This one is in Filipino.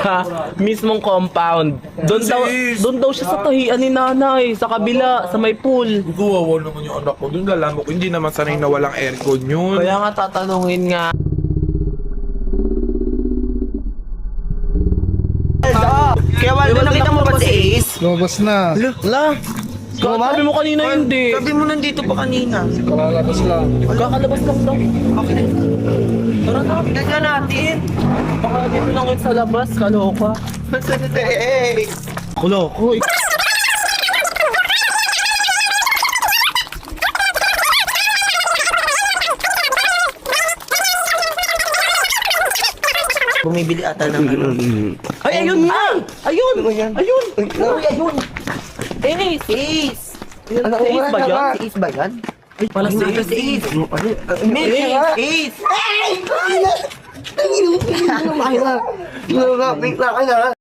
sa mismong compound. Doon daw siya sa tahian ni nanay, sa kabila, sa may pool. Kawawa naman yung anak ko. Doon lalaman ko, hindi naman sanay na walang aircon yun. Kaya nga tatanungin nga. Kaya wala nakita mo ba si Ace? Lumabas na. La, sabi mo kanina hindi. Sabi mo nandito pa kanina. Kalalabas lang. Kakalabas lang daw. Okay. Tara na, Tignan natin. baka dito lang yun sa labas, kaloka. Hey! Kuloko. Bumibili ata ng ano. Ay, ayun nga! Ayun! Ayun! Uy, ayun! Ace! Ace! Ano, si Ace ba yan? Si Ace ba yan? Ay, pala si Ano Ace. si Ace? Ace! Ace! Lumapit na ka na.